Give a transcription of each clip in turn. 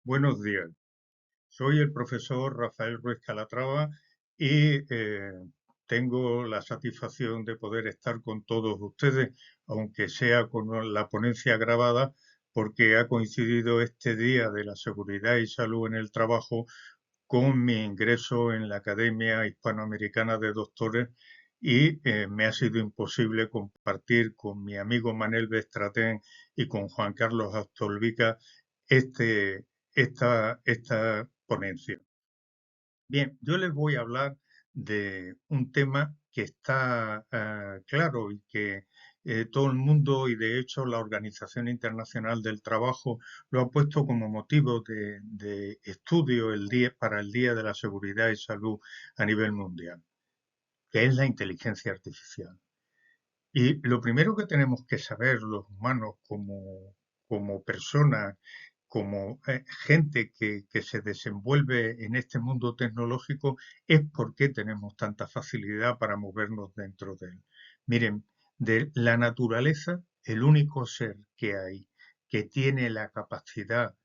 Buenos días. Soy el profesor Rafael Ruiz Calatrava y tengo la satisfacción de poder estar con todos ustedes, aunque sea con la ponencia grabada, porque ha coincidido este Día de la Seguridad y Salud en el Trabajo con mi ingreso en la Academia Hispanoamericana de Doctores y me ha sido imposible compartir con mi amigo Manel Bestratén y con Juan Carlos Astolvica este, esta ponencia. Bien, yo les voy a hablar de un tema que está claro y que todo el mundo y de hecho la Organización Internacional del Trabajo lo ha puesto como motivo de estudio para el Día de la Seguridad y Salud a nivel mundial, que es la inteligencia artificial. Y lo primero que tenemos que saber los humanos como personas, como gente que se desenvuelve en este mundo tecnológico, es por qué tenemos tanta facilidad para movernos dentro de él. Miren, de la naturaleza, el único ser que hay que tiene la capacidad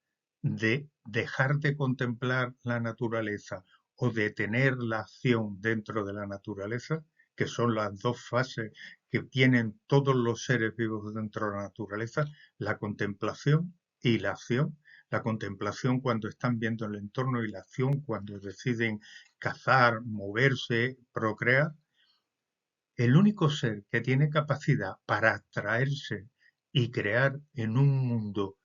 de dejar de contemplar la naturaleza o de tener la acción dentro de la naturaleza, que son las dos fases que tienen todos los seres vivos dentro de la naturaleza, la contemplación y la acción. La contemplación cuando están viendo el entorno y la acción cuando deciden cazar, moverse, procrear. El único ser que tiene capacidad para abstraerse y crear en un mundo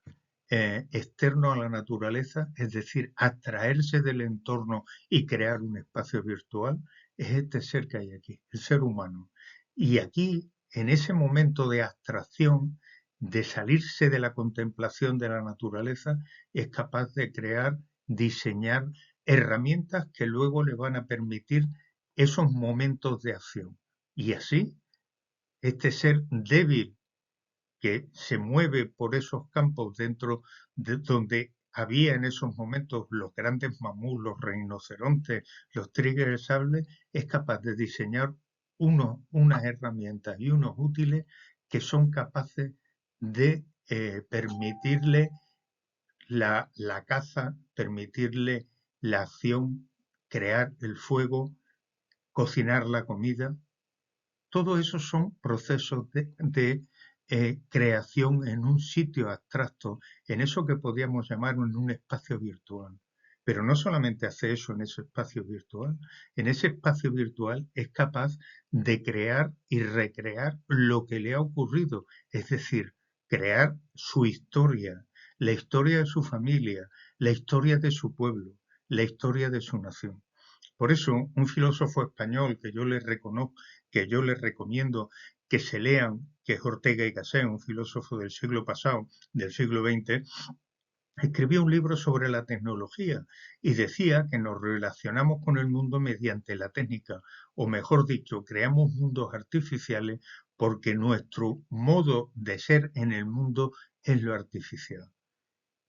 externo a la naturaleza, es decir, abstraerse del entorno y crear un espacio virtual, es este ser que hay aquí, el ser humano. Y aquí, en ese momento de abstracción, de salirse de la contemplación de la naturaleza, es capaz de crear, diseñar herramientas que luego le van a permitir esos momentos de acción. Y así, este ser débil que se mueve por esos campos dentro de donde había en esos momentos los grandes mamuts, los rinocerontes, los tigres sables, es capaz de diseñar unas herramientas y unos útiles que son capaces de permitirle la caza, permitirle la acción, crear el fuego, cocinar la comida. Todo eso son procesos de creación en un sitio abstracto, en eso que podríamos llamar en un espacio virtual. Pero no solamente hace eso en ese espacio virtual, en ese espacio virtual es capaz de crear y recrear lo que le ha ocurrido, es decir, crear su historia, la historia de su familia, la historia de su pueblo, la historia de su nación. Por eso, un filósofo español que yo les recomiendo que se lean, que es Ortega y Gasset, un filósofo del siglo pasado, del siglo XX, escribió un libro sobre la tecnología y decía que nos relacionamos con el mundo mediante la técnica, o mejor dicho, creamos mundos artificiales porque nuestro modo de ser en el mundo es lo artificial.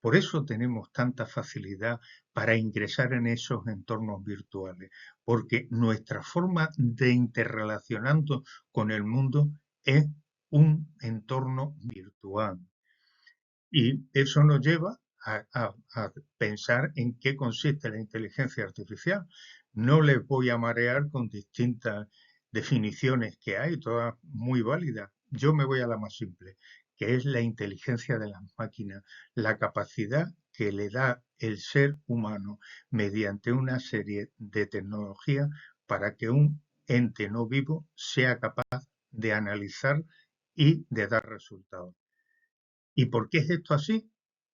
Por eso tenemos tanta facilidad para ingresar en esos entornos virtuales, porque nuestra forma de interrelacionarnos con el mundo es un entorno virtual. Y eso nos lleva a pensar en qué consiste la inteligencia artificial. No les voy a marear con distintas definiciones que hay, todas muy válidas. Yo me voy a la más simple, que es la inteligencia de las máquinas, la capacidad que le da el ser humano mediante una serie de tecnologías para que un ente no vivo sea capaz de analizar y de dar resultados. ¿Y por qué es esto así?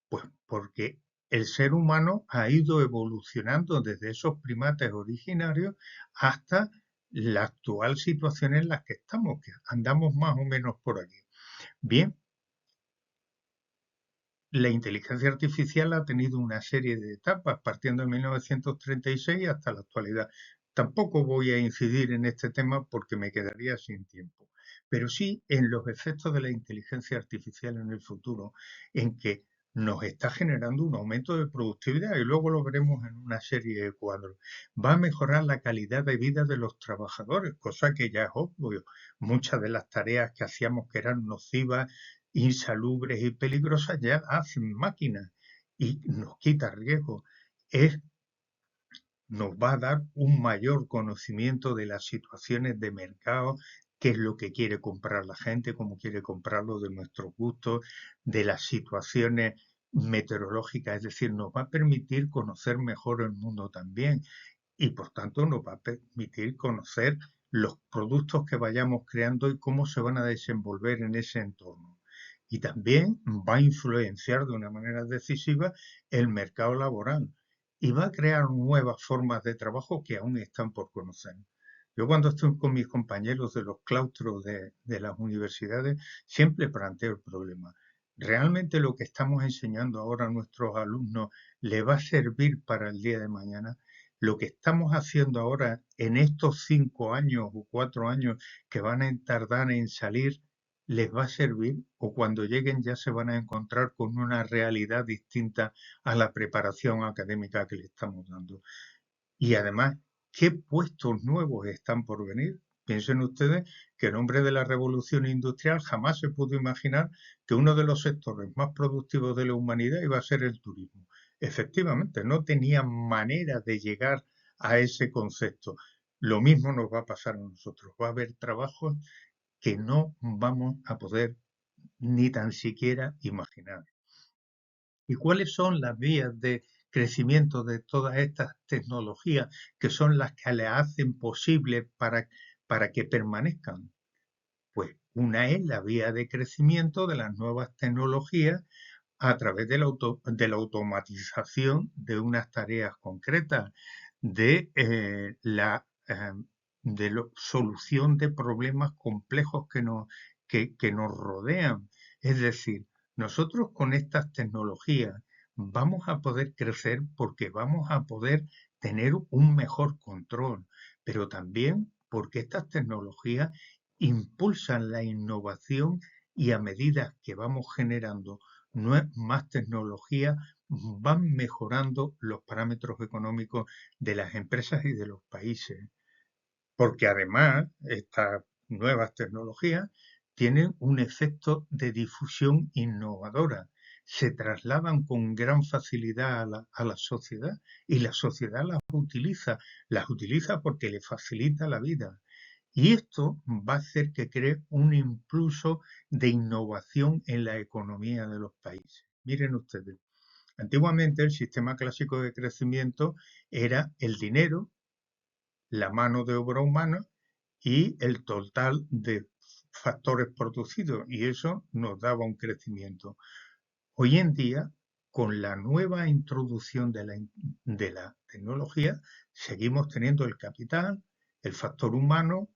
Pues porque el ser humano ha ido evolucionando desde esos primates originarios hasta la actual situación en la que estamos, que andamos más o menos por aquí. Bien, la inteligencia artificial ha tenido una serie de etapas, partiendo de 1936 hasta la actualidad. Tampoco voy a incidir en este tema porque me quedaría sin tiempo, pero sí en los efectos de la inteligencia artificial en el futuro, en que nos está generando un aumento de productividad y luego lo veremos en una serie de cuadros. Va a mejorar la calidad de vida de los trabajadores, cosa que ya es obvio. Muchas de las tareas que hacíamos que eran nocivas, insalubres y peligrosas ya hacen máquinas. y nos quita riesgo, es nos va a dar un mayor conocimiento de las situaciones de mercado, qué es lo que quiere comprar la gente, cómo quiere comprarlo, de nuestros gustos, de las situaciones meteorológicas, es decir, nos va a permitir conocer mejor el mundo también y por tanto nos va a permitir conocer los productos que vayamos creando y cómo se van a desenvolver en ese entorno. Y también va a influenciar de una manera decisiva el mercado laboral y va a crear nuevas formas de trabajo que aún están por conocer. Yo cuando estoy con mis compañeros de los claustros de las universidades siempre planteo el problema. ¿Realmente lo que estamos enseñando ahora a nuestros alumnos le va a servir para el día de mañana? Lo que estamos haciendo ahora en estos 5 años o 4 años que van a tardar en salir, ¿les va a servir? ¿O cuando lleguen ya se van a encontrar con una realidad distinta a la preparación académica que le estamos dando? Y además, ¿qué puestos nuevos están por venir? Piensen ustedes que en nombre de la revolución industrial jamás se pudo imaginar que uno de los sectores más productivos de la humanidad iba a ser el turismo. Efectivamente, no tenían manera de llegar a ese concepto. Lo mismo nos va a pasar a nosotros. Va a haber trabajos que no vamos a poder ni tan siquiera imaginar. ¿Y cuáles son las vías de crecimiento de todas estas tecnologías que son las que le hacen posible para que permanezcan? Pues una es la vía de crecimiento de las nuevas tecnologías a través de la automatización de unas tareas concretas, de la solución de problemas complejos que nos rodean. Es decir, nosotros con estas tecnologías vamos a poder crecer porque vamos a poder tener un mejor control, pero también porque estas tecnologías impulsan la innovación y a medida que vamos generando más tecnología, van mejorando los parámetros económicos de las empresas y de los países. Porque además estas nuevas tecnologías tienen un efecto de difusión innovadora. Se trasladan con gran facilidad a la sociedad y la sociedad las utiliza porque le facilita la vida. Y esto va a hacer que cree un impulso de innovación en la economía de los países. Miren ustedes, antiguamente el sistema clásico de crecimiento era el dinero, la mano de obra humana y el total de factores producidos, y eso nos daba un crecimiento. Hoy en día, con la nueva introducción de la tecnología, seguimos teniendo el capital, el factor humano,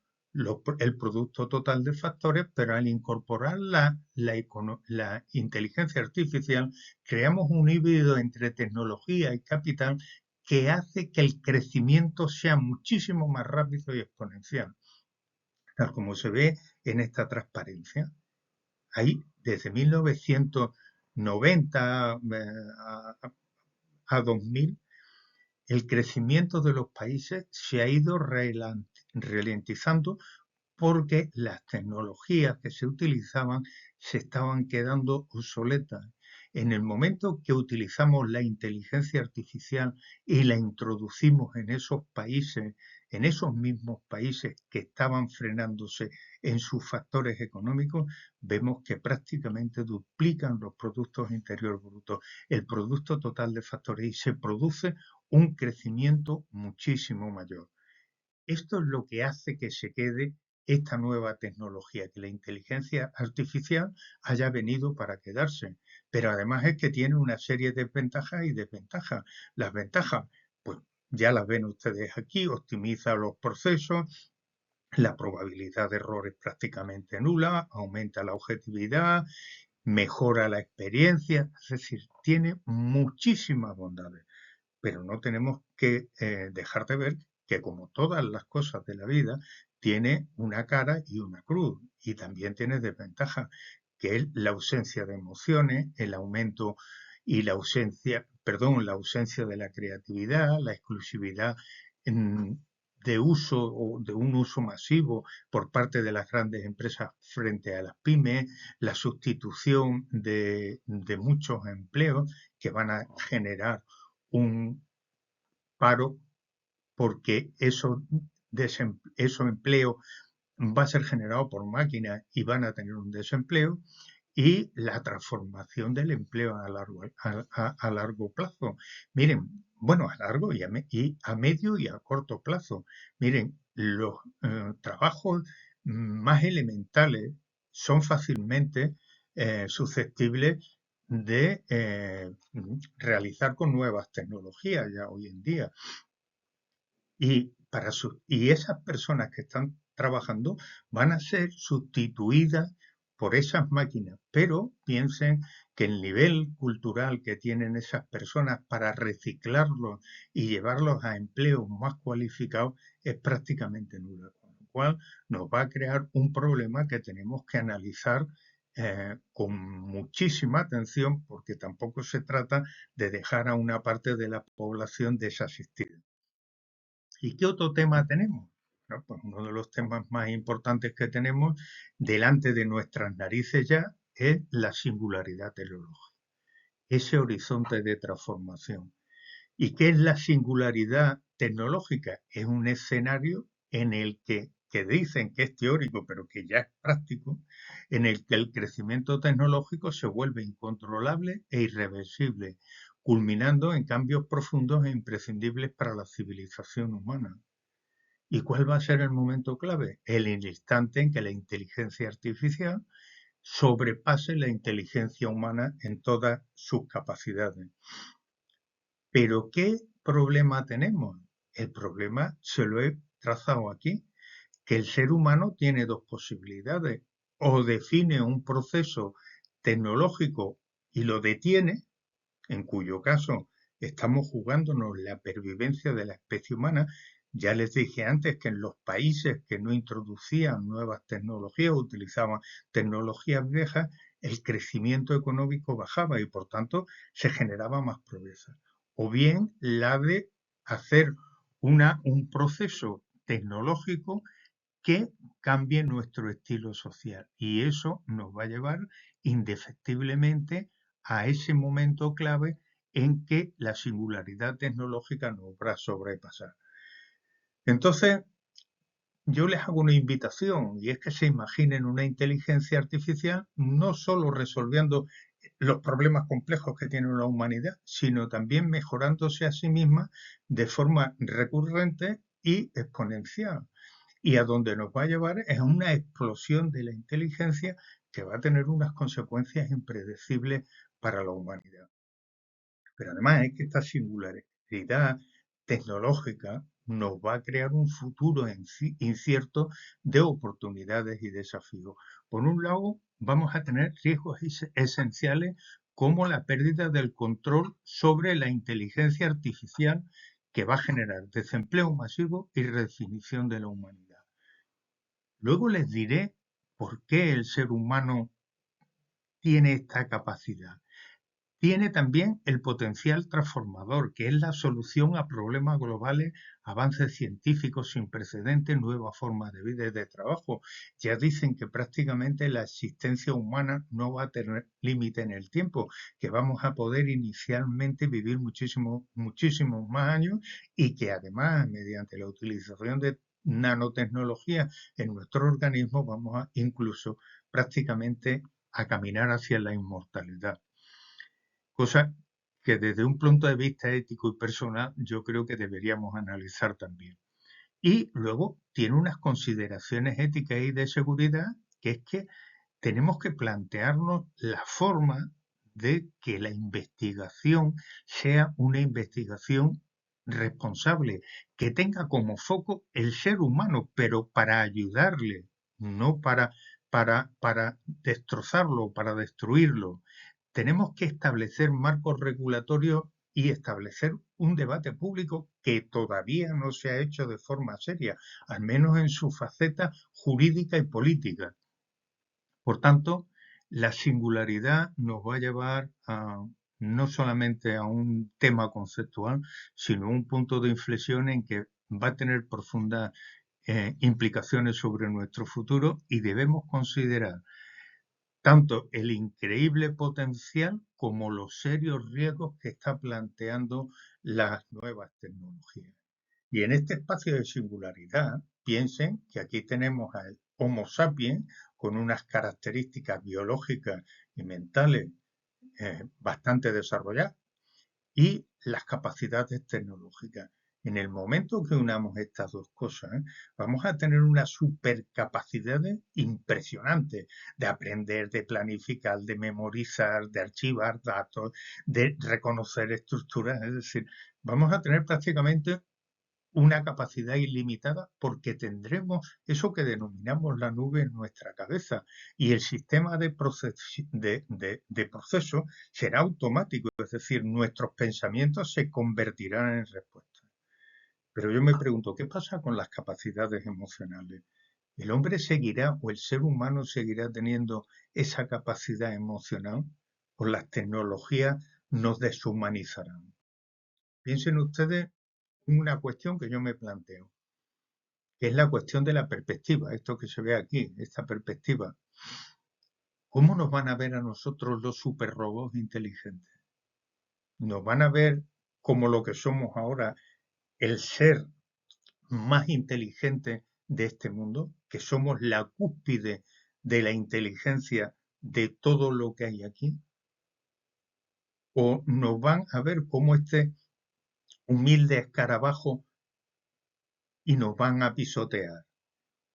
el producto total de factores, pero al incorporar la inteligencia artificial, creamos un híbrido entre tecnología y capital que hace que el crecimiento sea muchísimo más rápido y exponencial, tal como se ve en esta transparencia. Ahí, desde 1990 a 2000, el crecimiento de los países se ha ido ralentizando porque las tecnologías que se utilizaban se estaban quedando obsoletas. En el momento que utilizamos la inteligencia artificial y la introducimos en esos países, en esos mismos países que estaban frenándose en sus factores económicos, vemos que prácticamente duplican los productos interiores brutos, el producto total de factores, y se produce un crecimiento muchísimo mayor. Esto es lo que hace que se quede esta nueva tecnología, que la inteligencia artificial haya venido para quedarse. Pero además es que tiene una serie de ventajas y desventajas. Las ventajas, pues ya las ven ustedes aquí, optimiza los procesos, la probabilidad de error es prácticamente nula, aumenta la objetividad, mejora la experiencia, es decir, tiene muchísimas bondades, pero no tenemos que dejar de ver que como todas las cosas de la vida, tiene una cara y una cruz, y también tiene desventajas, que es la ausencia de emociones, el aumento y la ausencia, perdón, la ausencia de la creatividad, la exclusividad de uso o de un uso masivo por parte de las grandes empresas frente a las pymes, la sustitución de muchos empleos que van a generar un paro porque esos empleos va a ser generado por máquinas y van a tener un desempleo, y la transformación del empleo a largo plazo. Miren, bueno, a largo y a medio y a corto plazo. Miren, los trabajos más elementales son fácilmente susceptibles de realizar con nuevas tecnologías ya hoy en día. Y esas personas que están trabajando van a ser sustituidas por esas máquinas, pero piensen que el nivel cultural que tienen esas personas para reciclarlos y llevarlos a empleos más cualificados es prácticamente nulo, con lo cual nos va a crear un problema que tenemos que analizar con muchísima atención, porque tampoco se trata de dejar a una parte de la población desasistida. ¿Y qué otro tema tenemos? ¿No? Pues uno de los temas más importantes que tenemos delante de nuestras narices ya es la singularidad tecnológica, ese horizonte de transformación. ¿Y qué es la singularidad tecnológica? Es un escenario en el que dicen que es teórico, pero que ya es práctico, en el que el crecimiento tecnológico se vuelve incontrolable e irreversible, culminando en cambios profundos e imprescindibles para la civilización humana. ¿Y cuál va a ser el momento clave? El instante en que la inteligencia artificial sobrepase la inteligencia humana en todas sus capacidades. Pero ¿qué problema tenemos? El problema se lo he trazado aquí, que el ser humano tiene dos posibilidades: o define un proceso tecnológico y lo detiene, en cuyo caso estamos jugándonos la pervivencia de la especie humana. Ya les dije antes que en los países que no introducían nuevas tecnologías, utilizaban tecnologías viejas, el crecimiento económico bajaba y por tanto se generaba más pobreza. O bien la de hacer un proceso tecnológico que cambie nuestro estilo social, y eso nos va a llevar indefectiblemente a ese momento clave en que la singularidad tecnológica nos va a sobrepasar. Entonces, yo les hago una invitación, y es que se imaginen una inteligencia artificial no solo resolviendo los problemas complejos que tiene la humanidad, sino también mejorándose a sí misma de forma recurrente y exponencial. Y a donde nos va a llevar es a una explosión de la inteligencia que va a tener unas consecuencias impredecibles para la humanidad. Pero además es que esta singularidad tecnológica nos va a crear un futuro incierto de oportunidades y desafíos. Por un lado, vamos a tener riesgos esenciales como la pérdida del control sobre la inteligencia artificial, que va a generar desempleo masivo y redefinición de la humanidad. Luego les diré por qué el ser humano tiene esta capacidad. Tiene también el potencial transformador, que es la solución a problemas globales, avances científicos sin precedentes, nuevas formas de vida y de trabajo. Ya dicen que prácticamente la existencia humana no va a tener límite en el tiempo, que vamos a poder inicialmente vivir muchísimos más años, y que además, mediante la utilización de nanotecnología en nuestro organismo, vamos a incluso prácticamente a caminar hacia la inmortalidad. Cosa que desde un punto de vista ético y personal yo creo que deberíamos analizar también. Y luego tiene unas consideraciones éticas y de seguridad, que es que tenemos que plantearnos la forma de que la investigación sea una investigación responsable, que tenga como foco el ser humano, pero para ayudarle, no para destrozarlo, para destruirlo. Tenemos que establecer marcos regulatorios y establecer un debate público que todavía no se ha hecho de forma seria, al menos en su faceta jurídica y política. Por tanto, la singularidad nos va a llevar no solamente a un tema conceptual, sino a un punto de inflexión en que va a tener profundas implicaciones sobre nuestro futuro y debemos considerar tanto el increíble potencial como los serios riesgos que está planteando las nuevas tecnologías. Y en este espacio de singularidad, piensen que aquí tenemos al Homo sapiens con unas características biológicas y mentales bastante desarrolladas y las capacidades tecnológicas. En el momento que unamos estas dos cosas, vamos a tener unas supercapacidades impresionantes de aprender, de planificar, de memorizar, de archivar datos, de reconocer estructuras. Es decir, vamos a tener prácticamente una capacidad ilimitada porque tendremos eso que denominamos la nube en nuestra cabeza y el sistema de proceso será automático, es decir, nuestros pensamientos se convertirán en respuestas. Pero yo me pregunto, ¿qué pasa con las capacidades emocionales? ¿El hombre seguirá o el ser humano seguirá teniendo esa capacidad emocional o las tecnologías nos deshumanizarán? Piensen ustedes en una cuestión que yo me planteo, que es la cuestión de la perspectiva, esto que se ve aquí, esta perspectiva. ¿Cómo nos van a ver a nosotros los superrobots inteligentes? ¿Nos van a ver como lo que somos ahora, el ser más inteligente de este mundo, que somos la cúspide de la inteligencia de todo lo que hay aquí? ¿O nos van a ver como este humilde escarabajo y nos van a pisotear?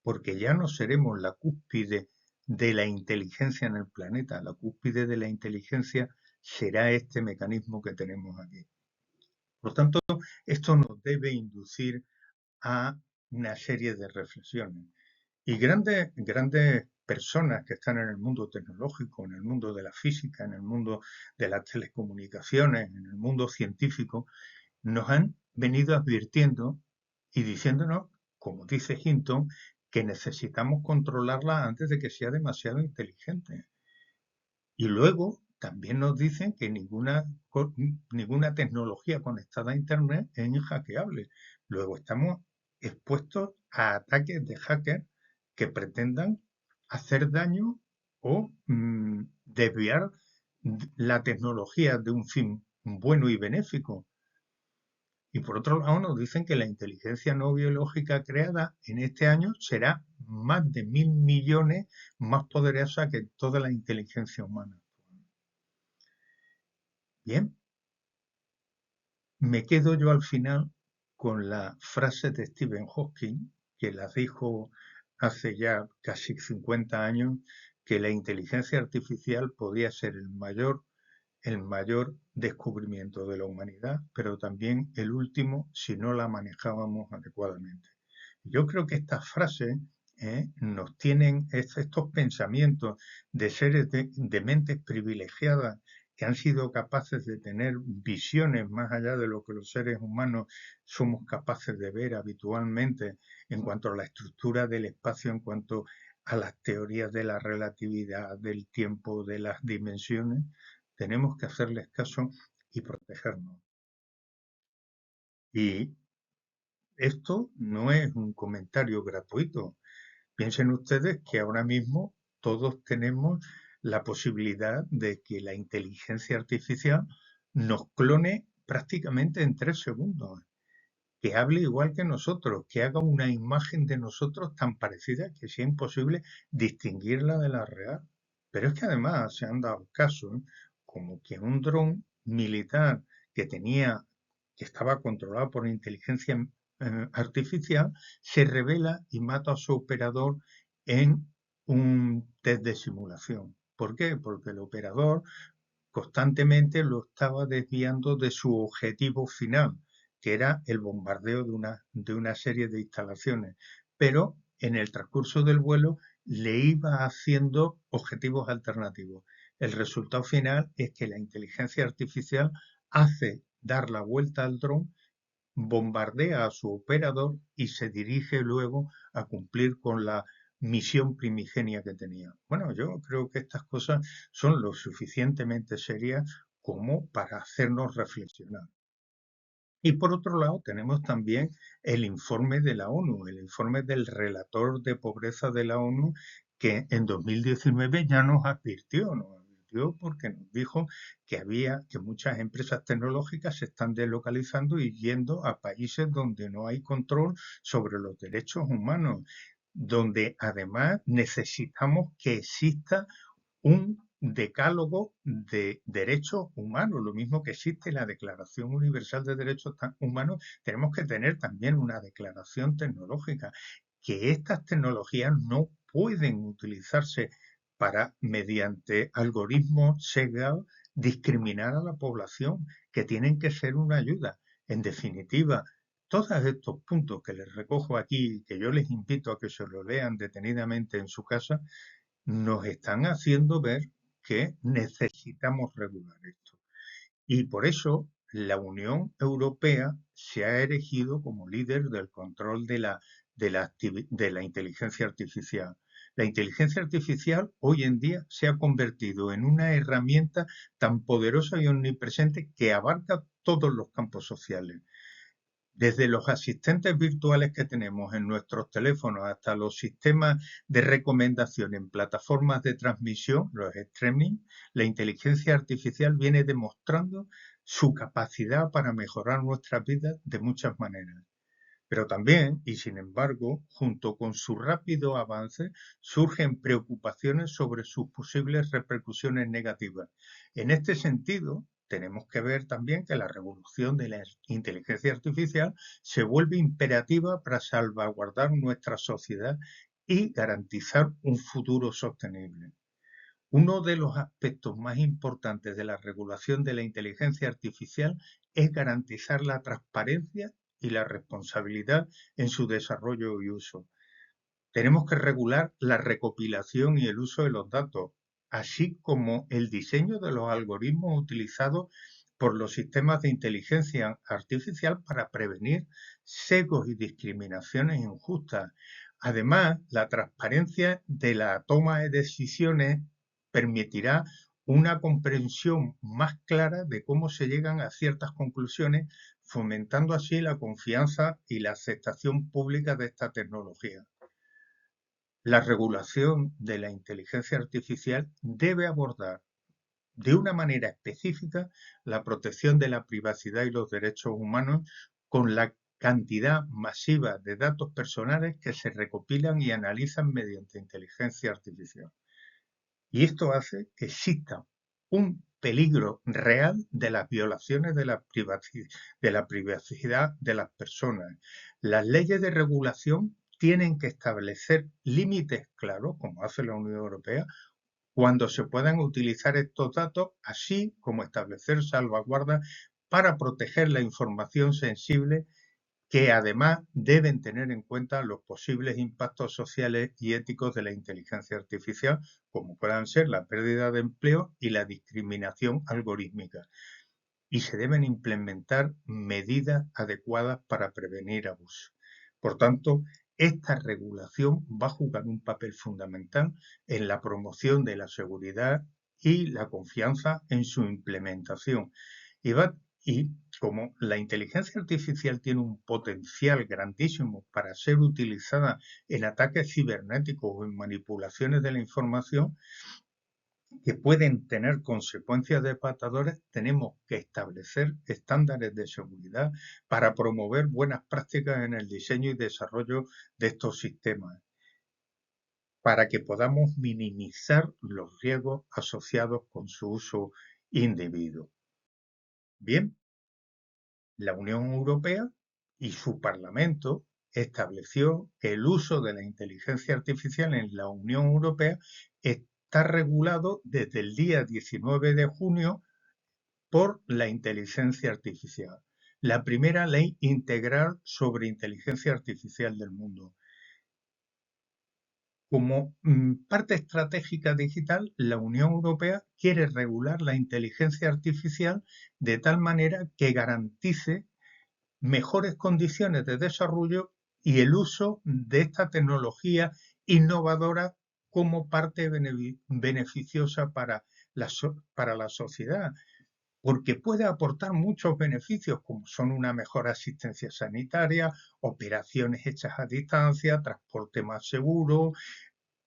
Porque ya no seremos la cúspide de la inteligencia en el planeta, la cúspide de la inteligencia será este mecanismo que tenemos aquí. Por tanto, esto nos debe inducir a una serie de reflexiones. Y grandes personas que están en el mundo tecnológico, en el mundo de la física, en el mundo de las telecomunicaciones, en el mundo científico, nos han venido advirtiendo y diciéndonos, como dice Hinton, que necesitamos controlarla antes de que sea demasiado inteligente. Y luego también nos dicen que ninguna tecnología conectada a Internet es inhackeable. Luego estamos expuestos a ataques de hackers que pretendan hacer daño o desviar la tecnología de un fin bueno y benéfico. Y por otro lado nos dicen que la inteligencia no biológica creada en este año será más de 1.000 millones más poderosa que toda la inteligencia humana. Bien, me quedo yo al final con la frase de Stephen Hawking, que la dijo hace ya casi 50 años, que la inteligencia artificial podía ser el mayor descubrimiento de la humanidad, pero también el último si no la manejábamos adecuadamente. Yo creo que estas frases nos tienen estos pensamientos de seres de mentes privilegiadas que han sido capaces de tener visiones más allá de lo que los seres humanos somos capaces de ver habitualmente en cuanto a la estructura del espacio, en cuanto a las teorías de la relatividad, del tiempo, de las dimensiones, tenemos que hacerles caso y protegernos. Y esto no es un comentario gratuito. Piensen ustedes que ahora mismo todos tenemos la posibilidad de que la inteligencia artificial nos clone prácticamente en 3 segundos, que hable igual que nosotros, que haga una imagen de nosotros tan parecida que sea imposible distinguirla de la real. Pero es que además se han dado casos como que un dron militar que que estaba controlado por inteligencia artificial, se revela y mata a su operador en un test de simulación. ¿Por qué? Porque el operador constantemente lo estaba desviando de su objetivo final, que era el bombardeo de una serie de instalaciones. Pero en el transcurso del vuelo le iba haciendo objetivos alternativos. El resultado final es que la inteligencia artificial hace dar la vuelta al dron, bombardea a su operador y se dirige luego a cumplir con la misión primigenia que tenía. Bueno, yo creo que estas cosas son lo suficientemente serias como para hacernos reflexionar. Y por otro lado, tenemos también el informe de la ONU, el informe del relator de pobreza de la ONU, que en 2019 ya nos advirtió porque nos dijo que muchas empresas tecnológicas se están deslocalizando y yendo a países donde no hay control sobre los derechos humanos, donde además necesitamos que exista un decálogo de derechos humanos, lo mismo que existe la Declaración Universal de Derechos Humanos, tenemos que tener también una declaración tecnológica, que estas tecnologías no pueden utilizarse para, mediante algoritmos sesgados, discriminar a la población, que tienen que ser una ayuda. En definitiva, todos estos puntos que les recojo aquí, que yo les invito a que se lo lean detenidamente en su casa, nos están haciendo ver que necesitamos regular esto. Y por eso la Unión Europea se ha erigido como líder del control de la inteligencia artificial. La inteligencia artificial hoy en día se ha convertido en una herramienta tan poderosa y omnipresente que abarca todos los campos sociales. Desde los asistentes virtuales que tenemos en nuestros teléfonos hasta los sistemas de recomendación en plataformas de transmisión, los streaming, la inteligencia artificial viene demostrando su capacidad para mejorar nuestras vidas de muchas maneras. Pero también, y sin embargo, junto con su rápido avance, surgen preocupaciones sobre sus posibles repercusiones negativas. En este sentido, tenemos que ver también que la revolución de la inteligencia artificial se vuelve imperativa para salvaguardar nuestra sociedad y garantizar un futuro sostenible. Uno de los aspectos más importantes de la regulación de la inteligencia artificial es garantizar la transparencia y la responsabilidad en su desarrollo y uso. Tenemos que regular la recopilación y el uso de los datos, así como el diseño de los algoritmos utilizados por los sistemas de inteligencia artificial para prevenir sesgos y discriminaciones injustas. Además, la transparencia de la toma de decisiones permitirá una comprensión más clara de cómo se llegan a ciertas conclusiones, fomentando así la confianza y la aceptación pública de esta tecnología. La regulación de la inteligencia artificial debe abordar de una manera específica la protección de la privacidad y los derechos humanos con la cantidad masiva de datos personales que se recopilan y analizan mediante inteligencia artificial. Y esto hace que exista un peligro real de las violaciones de la privacidad de las personas. Las leyes de regulación tienen que establecer límites claros, como hace la Unión Europea, cuando se puedan utilizar estos datos, así como establecer salvaguardas para proteger la información sensible, que además deben tener en cuenta los posibles impactos sociales y éticos de la inteligencia artificial, como puedan ser la pérdida de empleo y la discriminación algorítmica. Y se deben implementar medidas adecuadas para prevenir abusos. Por tanto, esta regulación va a jugar un papel fundamental en la promoción de la seguridad y la confianza en su implementación. Y como la inteligencia artificial tiene un potencial grandísimo para ser utilizada en ataques cibernéticos o en manipulaciones de la información, que pueden tener consecuencias devastadoras, tenemos que establecer estándares de seguridad para promover buenas prácticas en el diseño y desarrollo de estos sistemas, para que podamos minimizar los riesgos asociados con su uso indebido. Bien, la Unión Europea y su Parlamento estableció que el uso de la inteligencia artificial en la Unión Europea está regulado desde el día 19 de junio por la inteligencia artificial, la primera ley integral sobre inteligencia artificial del mundo. Como parte estratégica digital, la Unión Europea quiere regular la inteligencia artificial de tal manera que garantice mejores condiciones de desarrollo y el uso de esta tecnología innovadora como parte beneficiosa para la sociedad, porque puede aportar muchos beneficios, como son una mejor asistencia sanitaria, operaciones hechas a distancia, transporte más seguro,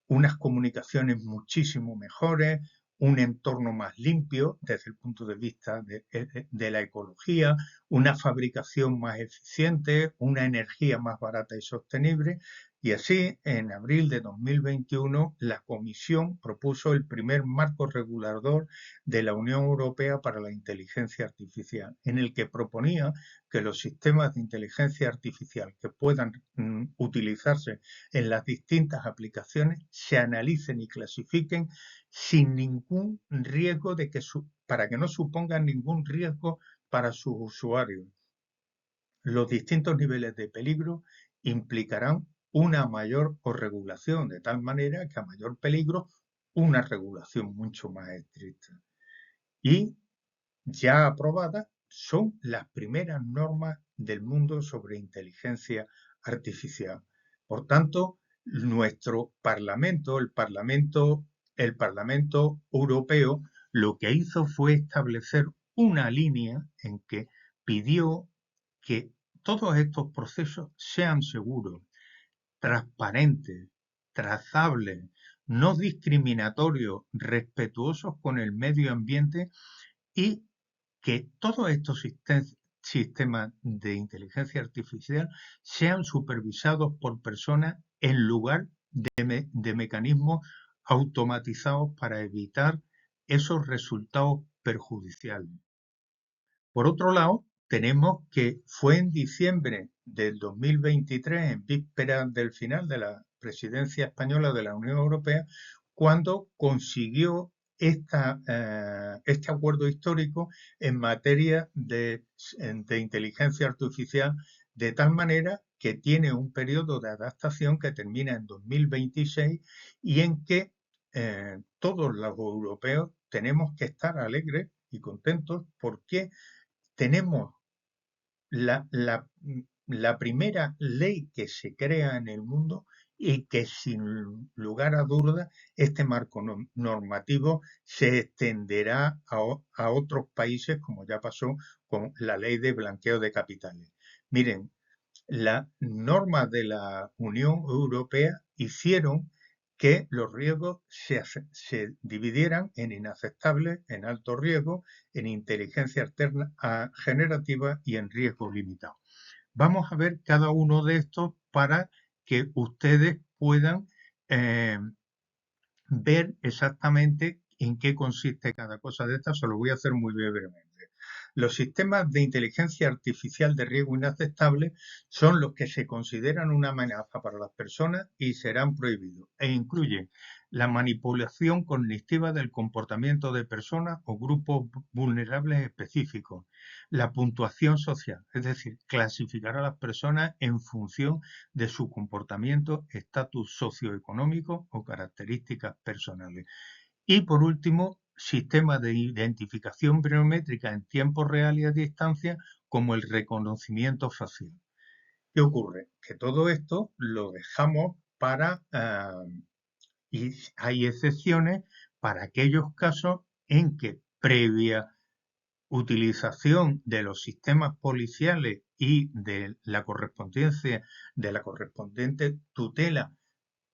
unas comunicaciones muchísimo mejores, un entorno más limpio desde el punto de vista de la ecología, una fabricación más eficiente, una energía más barata y sostenible. Y así, en abril de 2021, la Comisión propuso el primer marco regulador de la Unión Europea para la inteligencia artificial, en el que proponía que los sistemas de inteligencia artificial que puedan utilizarse en las distintas aplicaciones se analicen y clasifiquen sin ningún riesgo para que no supongan ningún riesgo para sus usuarios. Los distintos niveles de peligro implicarán una mayor regulación, de tal manera que a mayor peligro, una regulación mucho más estricta. Y ya aprobadas son las primeras normas del mundo sobre inteligencia artificial. Por tanto, nuestro Parlamento, el Parlamento Europeo, lo que hizo fue establecer una línea en que pidió que todos estos procesos sean seguros, transparentes, trazables, no discriminatorios, respetuosos con el medio ambiente y que todos estos sistemas de inteligencia artificial sean supervisados por personas en lugar de mecanismos automatizados para evitar esos resultados perjudiciales. Por otro lado, tenemos que fue en diciembre del 2023, en vísperas del final de la presidencia española de la Unión Europea, cuando consiguió este acuerdo histórico en materia de inteligencia artificial, de tal manera que tiene un periodo de adaptación que termina en 2026 y en que todos los europeos tenemos que estar alegres y contentos porque tenemos la, la, la primera ley que se crea en el mundo y que sin lugar a dudas este marco normativo se extenderá a otros países como ya pasó con la ley de blanqueo de capitales. Miren, las normas de la Unión Europea hicieron que los riesgos se dividieran en inaceptables, en alto riesgo, en inteligencia alterna, generativa y en riesgo limitado. Vamos a ver cada uno de estos para que ustedes puedan eh, ver exactamente en qué consiste cada cosa de estas. Se lo voy a hacer muy brevemente. Los sistemas de inteligencia artificial de riesgo inaceptable son los que se consideran una amenaza para las personas y serán prohibidos e incluyen la manipulación cognitiva del comportamiento de personas o grupos vulnerables específicos, la puntuación social, es decir, clasificar a las personas en función de su comportamiento, estatus socioeconómico o características personales. Y por último, sistemas de identificación biométrica en tiempo real y a distancia, como el reconocimiento facial. ¿Qué ocurre? Que todo esto lo dejamos para, y hay excepciones para aquellos casos en que previa utilización de los sistemas policiales y de la correspondencia, de la correspondiente tutela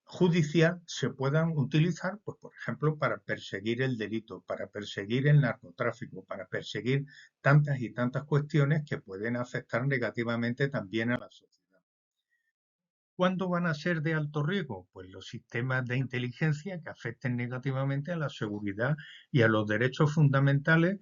judicial se puedan utilizar, pues, por ejemplo, para perseguir el delito, para perseguir el narcotráfico, para perseguir tantas y tantas cuestiones que pueden afectar negativamente también a la sociedad. ¿Cuándo van a ser de alto riesgo? Pues los sistemas de inteligencia que afecten negativamente a la seguridad y a los derechos fundamentales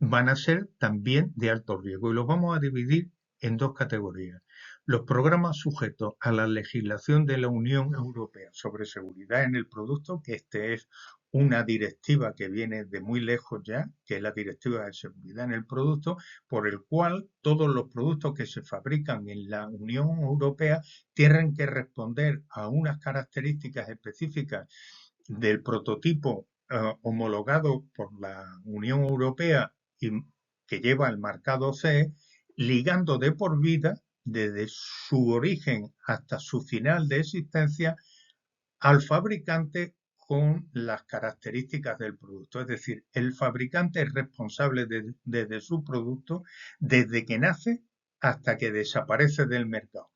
van a ser también de alto riesgo y los vamos a dividir en dos categorías. Los programas sujetos a la legislación de la Unión Europea sobre seguridad en el producto, que este es una directiva que viene de muy lejos ya, que es la Directiva de Seguridad en el Producto, por el cual todos los productos que se fabrican en la Unión Europea tienen que responder a unas características específicas del prototipo homologado por la Unión Europea y que lleva el marcado CE, ligando de por vida, desde su origen hasta su final de existencia, al fabricante con las características del producto. Es decir, el fabricante es responsable desde su producto, desde que nace hasta que desaparece del mercado.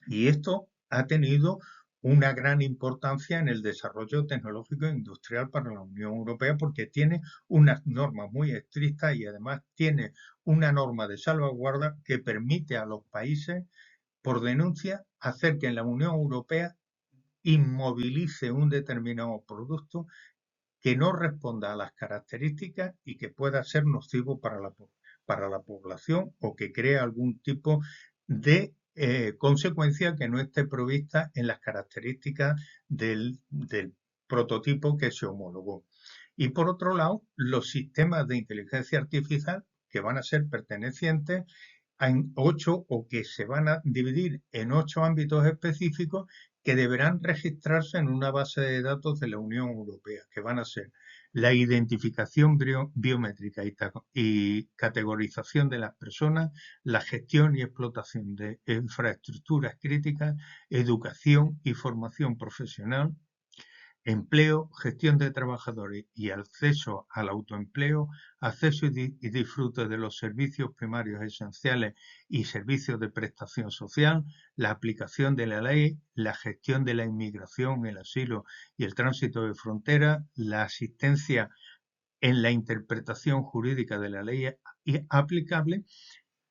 Y esto ha tenido una gran importancia en el desarrollo tecnológico e industrial para la Unión Europea porque tiene unas normas muy estrictas y además tiene una norma de salvaguarda que permite a los países, por denuncia, hacer que en la Unión Europea inmovilice un determinado producto que no responda a las características y que pueda ser nocivo para la población o que cree algún tipo de consecuencia que no esté provista en las características del prototipo que se homologó. Y por otro lado, los sistemas de inteligencia artificial que van a ser pertenecientes en 8 o que se van a dividir en 8 ámbitos específicos que deberán registrarse en una base de datos de la Unión Europea, que van a ser la identificación biométrica y categorización de las personas, la gestión y explotación de infraestructuras críticas, educación y formación profesional, empleo, gestión de trabajadores y acceso al autoempleo, acceso y disfrute de los servicios primarios esenciales y servicios de prestación social, la aplicación de la ley, la gestión de la inmigración, el asilo y el tránsito de frontera, la asistencia en la interpretación jurídica de la ley aplicable,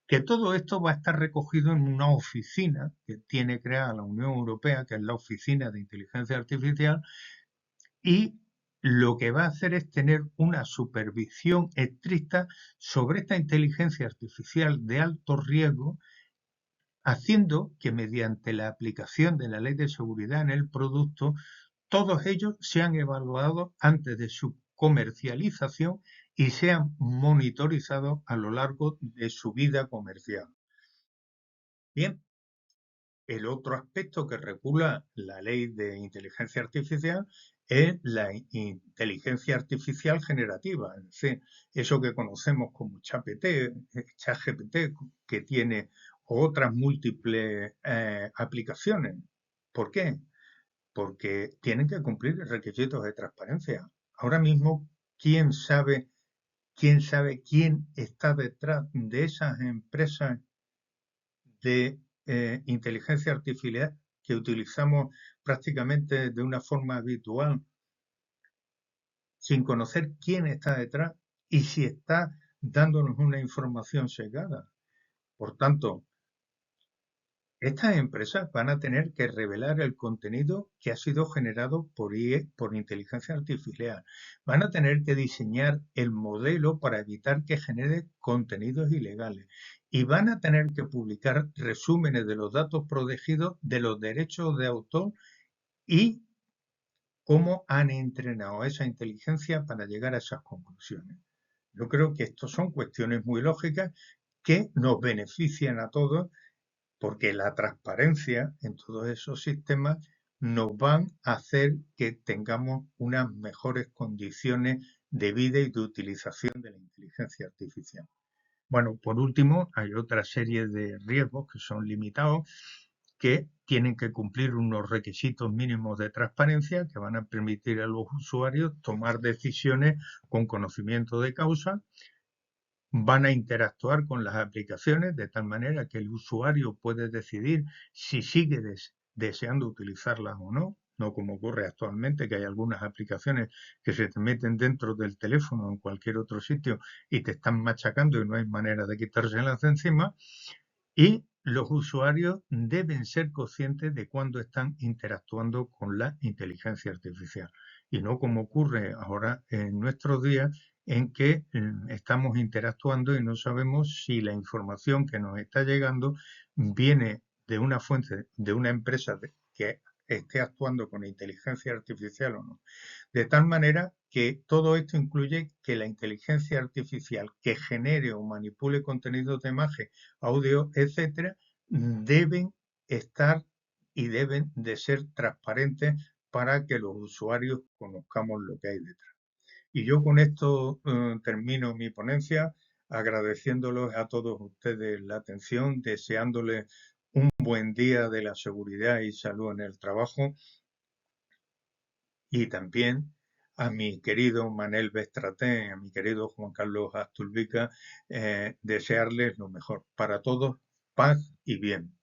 que todo esto va a estar recogido en una oficina que tiene creada la Unión Europea, que es la Oficina de Inteligencia Artificial, y lo que va a hacer es tener una supervisión estricta sobre esta inteligencia artificial de alto riesgo, haciendo que mediante la aplicación de la ley de seguridad en el producto, todos ellos sean evaluados antes de su comercialización y sean monitorizados a lo largo de su vida comercial. Bien, el otro aspecto que regula la ley de inteligencia artificial es la inteligencia artificial generativa, es decir, eso que conocemos como ChatGPT, que tiene otras múltiples aplicaciones. ¿Por qué? Porque tienen que cumplir requisitos de transparencia. Ahora mismo, quién está detrás de esas empresas de inteligencia artificial que utilizamos prácticamente de una forma habitual, sin conocer quién está detrás y si está dándonos una información sesgada? Por tanto, estas empresas van a tener que revelar el contenido que ha sido generado por por inteligencia artificial. Van a tener que diseñar el modelo para evitar que genere contenidos ilegales. Y van a tener que publicar resúmenes de los datos protegidos de los derechos de autor y cómo han entrenado a esa inteligencia para llegar a esas conclusiones. Yo creo que estas son cuestiones muy lógicas que nos benefician a todos porque la transparencia en todos esos sistemas nos van a hacer que tengamos unas mejores condiciones de vida y de utilización de la inteligencia artificial. Bueno, por último, hay otra serie de riesgos que son limitados, que tienen que cumplir unos requisitos mínimos de transparencia que van a permitir a los usuarios tomar decisiones con conocimiento de causa. Van a interactuar con las aplicaciones de tal manera que el usuario puede decidir si sigue deseando utilizarlas o no, no como ocurre actualmente, que hay algunas aplicaciones que se te meten dentro del teléfono o en cualquier otro sitio y te están machacando y no hay manera de quitárselas de encima. Y los usuarios deben ser conscientes de cuándo están interactuando con la inteligencia artificial. Y no como ocurre ahora en nuestros días, en que estamos interactuando y no sabemos si la información que nos está llegando viene de una fuente, de una empresa que esté actuando con inteligencia artificial o no. De tal manera que todo esto incluye que la inteligencia artificial que genere o manipule contenidos de imagen, audio, etcétera, deben estar y deben de ser transparentes para que los usuarios conozcamos lo que hay detrás. Y yo con esto termino mi ponencia, agradeciéndoles a todos ustedes la atención, deseándoles un buen día de la seguridad y salud en el trabajo y también a mi querido Manel Bestraté, a mi querido Juan Carlos Astulvica, desearles lo mejor. Para todos, paz y bien.